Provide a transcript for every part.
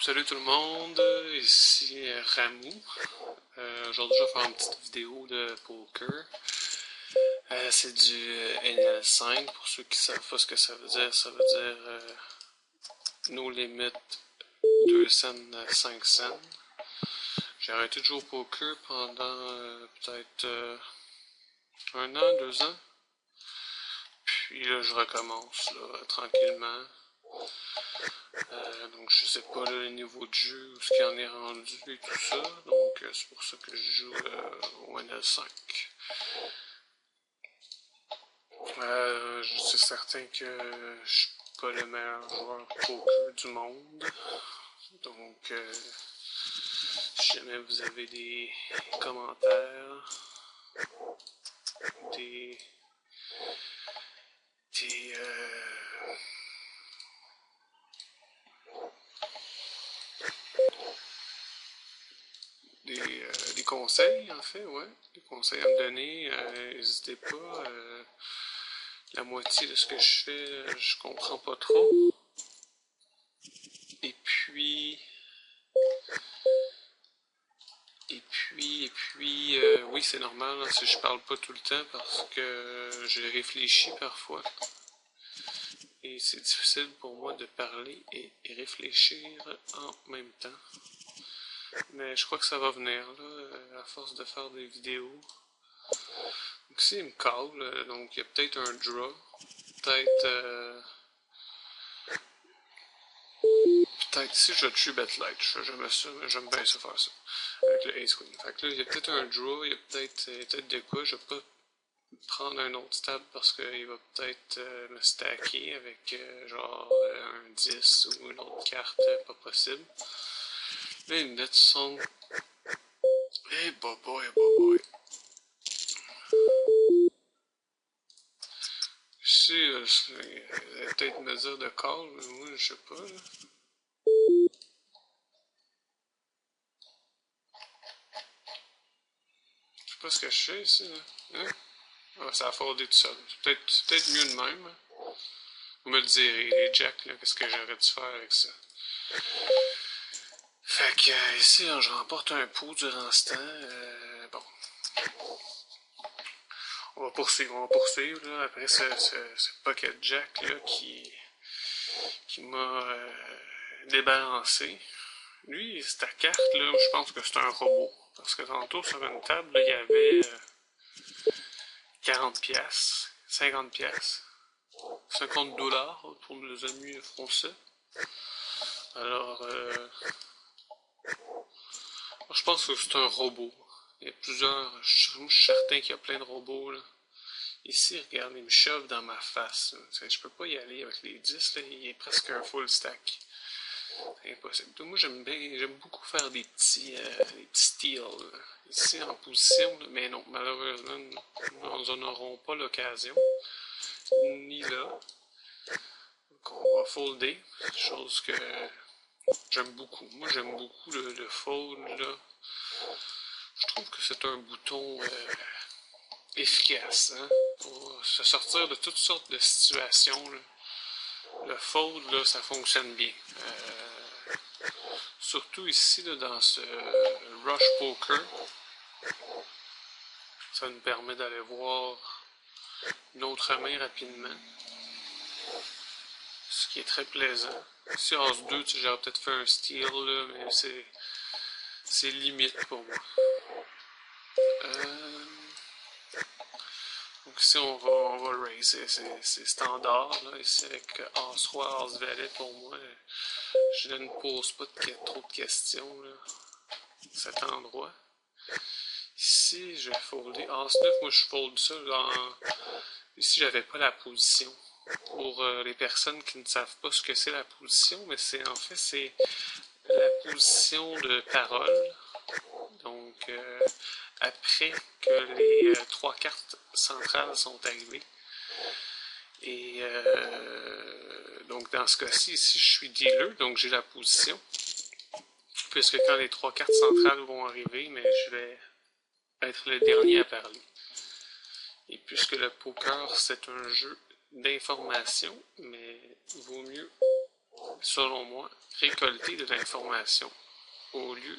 Salut tout le monde, ici Ramou. Aujourd'hui je vais faire une petite vidéo de poker. C'est du NL5, pour ceux qui savent pas ce que ça veut dire. Ça veut dire no limit 2 cents à 5 cents. J'ai arrêté de jouer au poker pendant peut-être 1 an, 2 ans. Puis là je recommence là, tranquillement. Donc je sais pas là, le niveau de jeu, où ce qu'il en est rendu et tout ça. Donc c'est pour ça que je joue au NL5. Je suis certain que je suis pas le meilleur joueur poker du monde. Donc si jamais vous avez des commentaires, des des conseils, en fait, ouais. Des conseils à me donner, n'hésitez pas. La moitié de ce que je fais, je comprends pas trop. Et puis, oui, c'est normal hein, si je parle pas tout le temps parce que je réfléchis parfois. Et c'est difficile pour moi de parler et réfléchir en même temps. Mais je crois que ça va venir, là, à force de faire des vidéos. Donc ici, il me call, donc il y a peut-être un draw. Peut-être ici, je tue bet light. J'aime bien ça faire ça. Avec le ace queen. Fait que là, il y a peut-être un draw, il y a peut-être de quoi. Je vais pas prendre un autre stab parce qu'il va peut-être me stacker avec genre un 10 ou une autre carte pas possible. Là, il me met son. Hey, boy. Je sais, il va peut-être me dire de call, mais moi, je sais pas. Là. Je sais pas ce que je fais ici. Là. Hein? Ah, ça a foldé tout seul. C'est peut-être mieux de même. Hein? Vous me le direz, les jacks, qu'est-ce que j'aurais dû faire avec ça. Fait que ici, je remporte un pot durant ce temps. Bon. On va poursuivre. Là. Après ce pocket jack là, qui m'a débalancé. Lui, cette carte, là, je pense que c'est un robot. Parce que tantôt, sur une table, là, il y avait 40 piastres, 50 piastres, 50 dollars pour les amis français. Alors, je pense que c'est un robot. Il y a plusieurs, je suis certain qu'il y a plein de robots, là. Ici, regarde, il me chauffe dans ma face. Je peux pas y aller avec les 10, là, il est presque un full stack. C'est impossible. Donc, moi, j'aime beaucoup faire des petits steals. Là. Ici, en position, là, mais non, malheureusement, nous n'en aurons pas l'occasion. Ni là. Donc, on va folder, chose que j'aime beaucoup. Moi, j'aime beaucoup le fold, là. Je trouve que c'est un bouton efficace, hein, pour se sortir de toutes sortes de situations, là. Le fold, là, ça fonctionne bien. Surtout ici, là, dans ce rush poker, ça nous permet d'aller voir une autre main rapidement. Ce qui est très plaisant. Si As-2, j'aurais peut-être fait un steal, là, mais c'est limite pour moi. Donc ici, on va raise. C'est standard, là, ici, avec As-Roi, As-Valet, pour moi. Je ne pose pas trop de questions, là, à cet endroit. Ici, je vais folder As-9. Moi, je fold ça Ici, j'avais pas la position. Pour les personnes qui ne savent pas ce que c'est la position, mais c'est la position de parole. Donc, après que les 3 cartes centrales sont arrivées. Et donc, dans ce cas-ci, ici, je suis dealer, donc j'ai la position. Puisque quand les 3 cartes centrales vont arriver, mais je vais être le dernier à parler. Et puisque le poker, c'est un jeu d'information, mais vaut mieux selon moi, récolter de l'information au lieu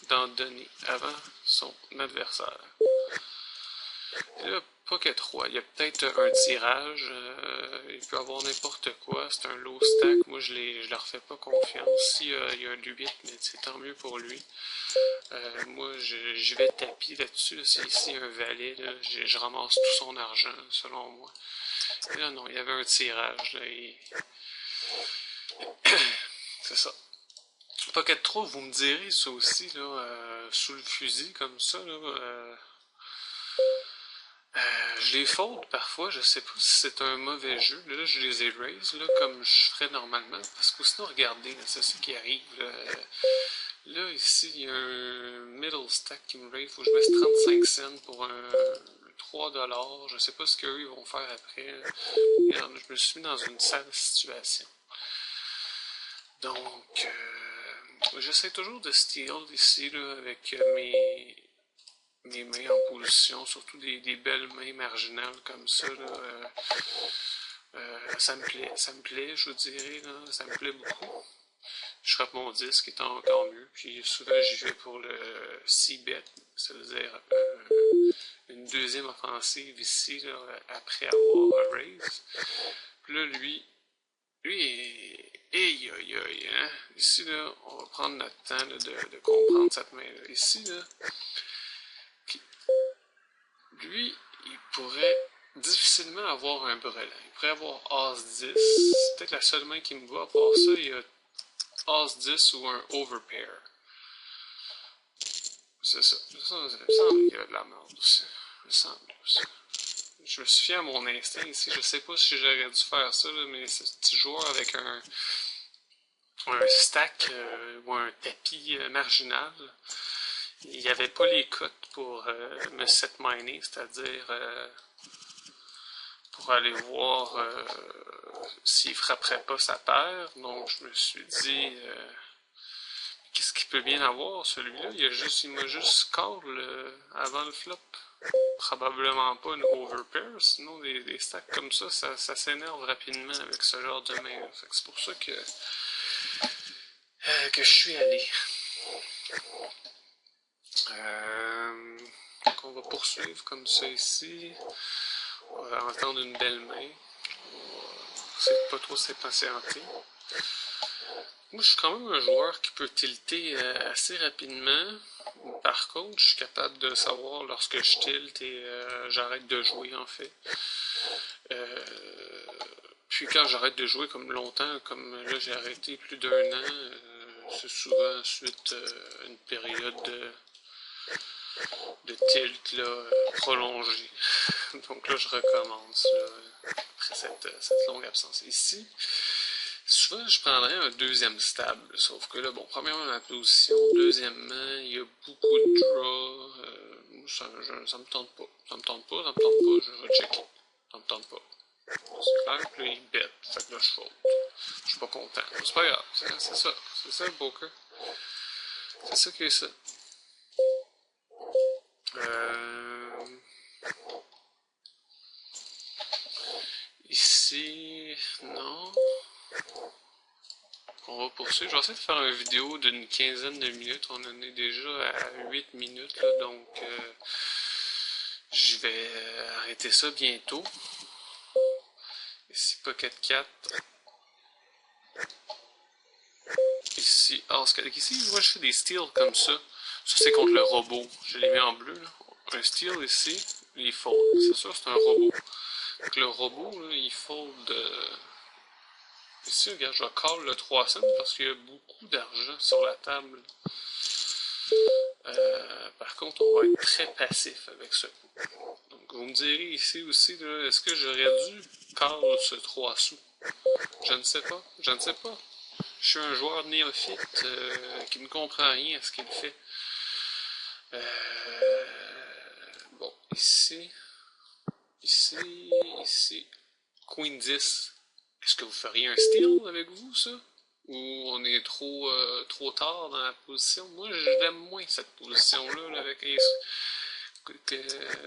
d'en donner avant son adversaire. Et là, Pocket Roi, il y a peut-être un tirage, il peut avoir n'importe quoi, c'est un low stack, moi je leur fais pas confiance. S'il y a un 8, mais c'est tant mieux pour lui. Moi je vais tapis là-dessus, là, c'est ici un valet, là, je ramasse tout son argent, selon moi. Et là non, il y avait un tirage, là, et... c'est ça. Pocket 3, vous me direz ça aussi, là, sous le fusil, comme ça, là, je les faute parfois, je sais pas si c'est un mauvais jeu. Là, je les erase, là, comme je ferais normalement. Parce que sinon, regardez, c'est ça qui arrive. Là, ici, il y a un middle stack qui me raise. Faut que je mette 35 cents pour un 3$. Je sais pas ce qu'eux vont faire après. Regarde, je me suis mis dans une sale situation. Donc, j'essaie toujours de steal ici, là, avec mes mains en position, surtout des belles mains marginales comme ça, là, ça me plaît, je vous dirais, là, ça me plaît beaucoup. Je frappe mon disque, est encore mieux, puis souvent j'y vais pour le C-bet, c'est-à-dire une deuxième offensive ici, là, après avoir raise. Puis là, lui, aïe aïe aïe, hein. Ici, là, on va prendre notre temps là, de comprendre cette main-là. Ici, là, lui, il pourrait difficilement avoir un brelan. Il pourrait avoir As-10. C'est peut-être la seule main qui me va. À part ça, il y a As-10 ou un Overpair. C'est ça. Il me semble qu'il y a de la merde aussi. Il me semble aussi. Je me suis fié à mon instinct ici. Je sais pas si j'aurais dû faire ça, là, mais ce petit joueur avec un stack ou un tapis marginal, il n'y avait pas les cotes pour me set miner, c'est-à-dire pour aller voir s'il frapperait pas sa paire. Donc je me suis dit qu'est-ce qu'il peut bien avoir celui-là? Il m'a juste call avant le flop. Probablement pas une overpair, sinon des stacks comme ça, ça s'énerve rapidement avec ce genre de main. C'est pour ça que je suis allé. Donc on va poursuivre comme ça ici. On va entendre une belle main. C'est pas trop s'impatienter. Moi, je suis quand même un joueur qui peut tilter assez rapidement. Par contre, je suis capable de savoir lorsque je tilte et j'arrête de jouer, en fait. Puis quand j'arrête de jouer comme longtemps, comme là j'ai arrêté plus d'1 an, c'est souvent ensuite une période de tilt là, prolongée. Donc là, je recommence là, après cette longue absence. Ici, souvent, je prendrais un deuxième stable. Sauf que là, bon, premièrement, ma position. Deuxièmement, il y a beaucoup de draw. Ça me tente pas. Ça me tente pas, je vais checker. Ça me tente pas. C'est clair, puis là, il bet. Fait que là, je faute. Je suis pas content. C'est pas grave. C'est ça. C'est ça le poker. C'est ça qui est ça. Ici, non. On va poursuivre. Je vais essayer de faire une vidéo d'une quinzaine de minutes. On en est déjà à 8 minutes, là, donc je vais arrêter ça bientôt. Ici, Pocket 4. Ici, As-4. Ici, moi, je fais des steals comme ça. Ça, c'est contre le robot. Je l'ai mis en bleu, là. Un steal ici, il fold. C'est sûr, c'est un robot. Donc, le robot, là, il fold... Ici, regarde, je vais call le 3 cents parce qu'il y a beaucoup d'argent sur la table. Par contre, on va être très passif avec ce coup. Donc, vous me direz ici aussi, est-ce que j'aurais dû call ce 3 sous? Je ne sais pas. Je ne sais pas. Je suis un joueur néophyte qui ne comprend rien à ce qu'il fait. Bon, ici. Queen 10. Est-ce que vous feriez un steal avec vous, ça? Ou on est trop tard dans la position? Moi, je l'aime moins, cette position-là, là, avec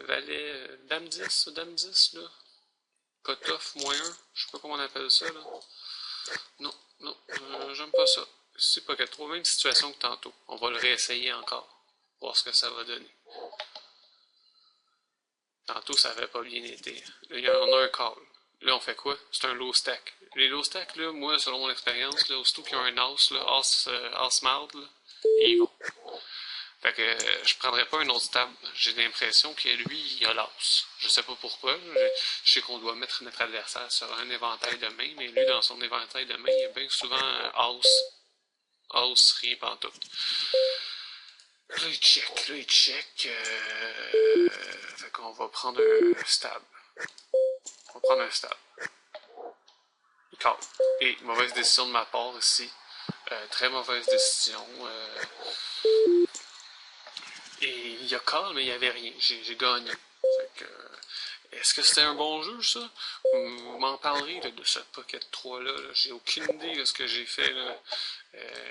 valet, dame 10, là. Pot-off, -1, je sais pas comment on appelle ça, là. Non, non, j'aime pas ça. Ici, Pocket 3, même situation que tantôt. On va le réessayer encore. Voir ce que ça va donner. Tantôt, ça avait pas bien été. Là, on a un call. Là, on fait quoi? C'est un low stack. Les low stacks, là, moi, selon mon expérience, là, aussitôt qu'ils ont un as, là, as marde, là, ils vont. Fait que je prendrais pas un autre stable. J'ai l'impression que lui, il a l'as. Je sais pas pourquoi. Je sais qu'on doit mettre notre adversaire sur un éventail de main, mais lui, dans son éventail de main, il y a bien souvent as, rien pantoute. Là, il check. Fait qu'on va prendre un stab. On va prendre un stab. Il call. Et mauvaise décision de ma part ici. Très mauvaise décision. Et il y a call, mais il n'y avait rien. J'ai gagné. Fait que, est-ce que c'était un bon jeu, ça? Vous m'en parlerez là, de ce Pocket 3-là. Là. J'ai aucune idée de ce que j'ai fait.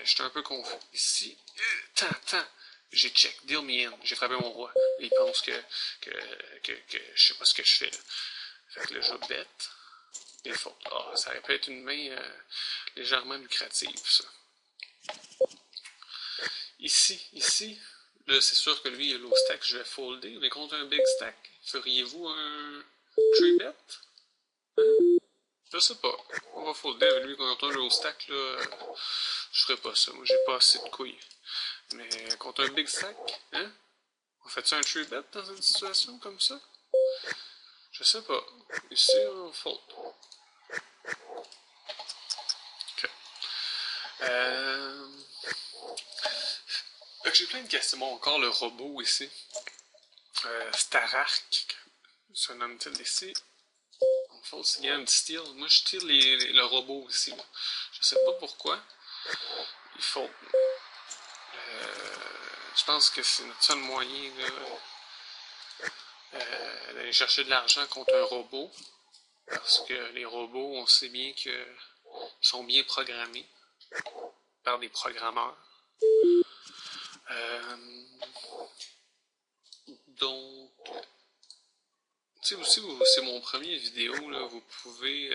J'étais un peu confus. Ici, tant. J'ai check, deal me in. J'ai frappé mon roi. Il pense que je sais pas ce que je fais. Là. Fait que là, je bête. Des fautes. Ah, ça aurait pu être une main légèrement lucrative, ça. Ici, là, c'est sûr que lui, il a low stack, je vais folder, mais contre un big stack, feriez-vous un tree bet? Hein? Je sais pas. On va folder avec lui contre un low stack, là, je ferais pas ça. Moi, j'ai pas assez de couilles. Mais contre un big stack, hein? On fait-tu un tree bet dans une situation comme ça? Je sais pas. Ici, on fold. Ok. Fait que j'ai plein de questions. Bon, encore le robot ici. Starark, se nomme-t-il ici. On false again, steal. Moi, je tire le robot ici. Là. Je sais pas pourquoi. Il faut. Je pense que c'est notre seul moyen d'aller chercher de l'argent contre un robot. Parce que les robots, on sait bien qu'ils sont bien programmés par des programmeurs. Donc, tu sais aussi, c'est mon premier vidéo, là, vous pouvez...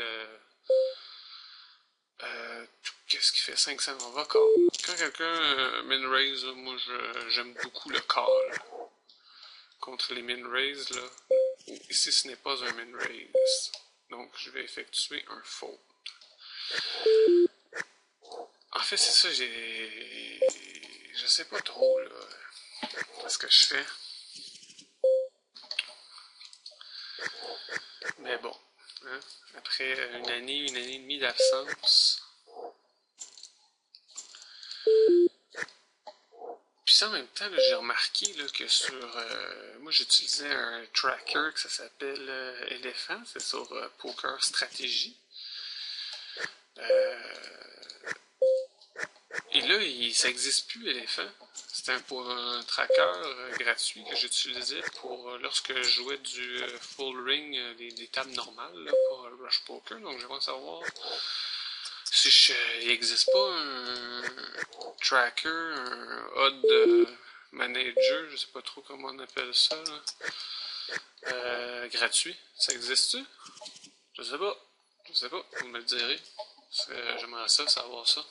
qu'est-ce qui fait 500? On va call. Quand quelqu'un min-raise, moi j'aime beaucoup le call. Contre les min-raise, là, ici ce n'est pas un min-raise. Donc je vais effectuer un fold. En fait, c'est ça, je sais pas trop, là, ce que je fais. Mais bon, hein, après une année et demie d'absence. Puis ça, en même temps, j'ai remarqué là, que sur... moi, j'utilisais un tracker que ça s'appelle Elephant, c'est sur Poker Stratégie. Et là, ça n'existe plus, Elephant. C'était pour un tracker gratuit que j'utilisais pour lorsque je jouais du full ring, des tables normales là, pour Rush Poker. Donc, j'aimerais savoir si il n'existe pas un tracker, un odd manager, je sais pas trop comment on appelle ça, là, gratuit. Ça existe-tu? Je sais pas. Vous me le direz. J'aimerais ça, savoir ça.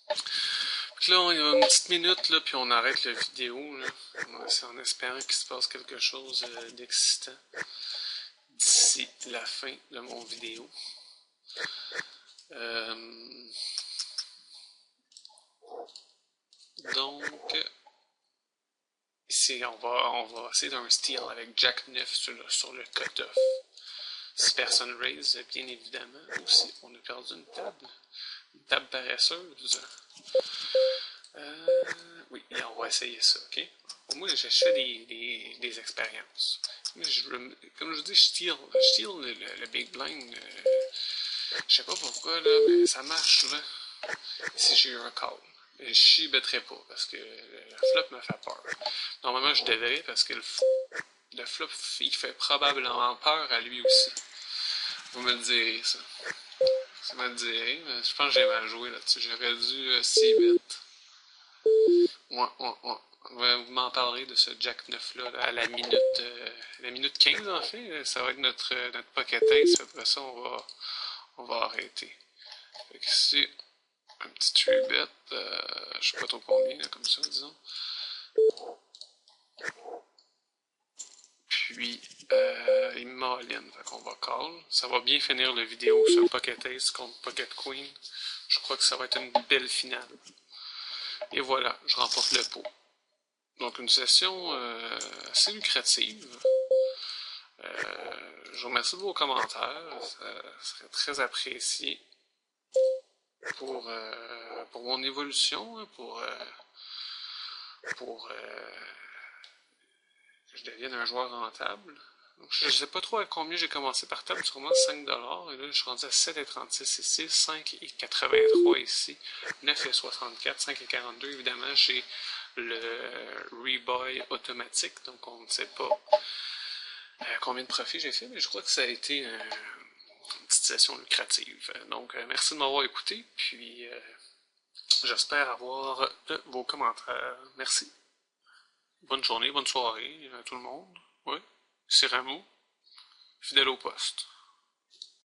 Donc là, il y a une petite minute, là, puis on arrête la vidéo, là. C'est en espérant qu'il se passe quelque chose d'excitant d'ici la fin de mon vidéo. Donc, ici, on va essayer d'un steal avec Jack 9 sur le cut-off. Si personne raise, bien évidemment, aussi, on a perdu une table paresseuse. Oui, et on va essayer ça, ok? Moi, je fais des expériences. Comme je vous dis, je steal le big blind. Je sais pas pourquoi, là, mais ça marche souvent. Ici, j'ai eu un call. Je n'y bêterai pas parce que le flop me fait peur. Normalement, je devrais parce que le flop, il fait probablement peur à lui aussi. Vous me le direz, ça. Vous me le direz, mais je pense que j'ai mal joué là-dessus. J'aurais dû 6 bits. Ouais. Vous m'en parlerez de ce Jack 9 là, à la minute 15 en fait. Ça va être notre pocket ace. Après ça, on va arrêter. Fait qu'ici, un petit 3-bet, je sais pas trop combien, là, comme ça, disons. Puis, il m'all-in, fait qu'on va call. Ça va bien finir la vidéo sur Pocket Ace contre Pocket Queen. Je crois que ça va être une belle finale. Et voilà, je remporte le pot. Donc une session assez lucrative. Je vous remercie de vos commentaires. Ça serait très apprécié pour mon évolution, pour que je devienne un joueur rentable. Donc, je ne sais pas trop à combien j'ai commencé par table, sûrement 5$. Et là, je suis rendu à 7,36 ici, 5,83 ici, 9,64, 5,42. Évidemment, j'ai le rebuy automatique, donc on ne sait pas combien de profits j'ai fait, mais je crois que ça a été une petite session lucrative. Donc, merci de m'avoir écouté, puis j'espère avoir de vos commentaires. Merci. Bonne journée, bonne soirée à tout le monde. Oui, c'est Rameau, fidèle au poste.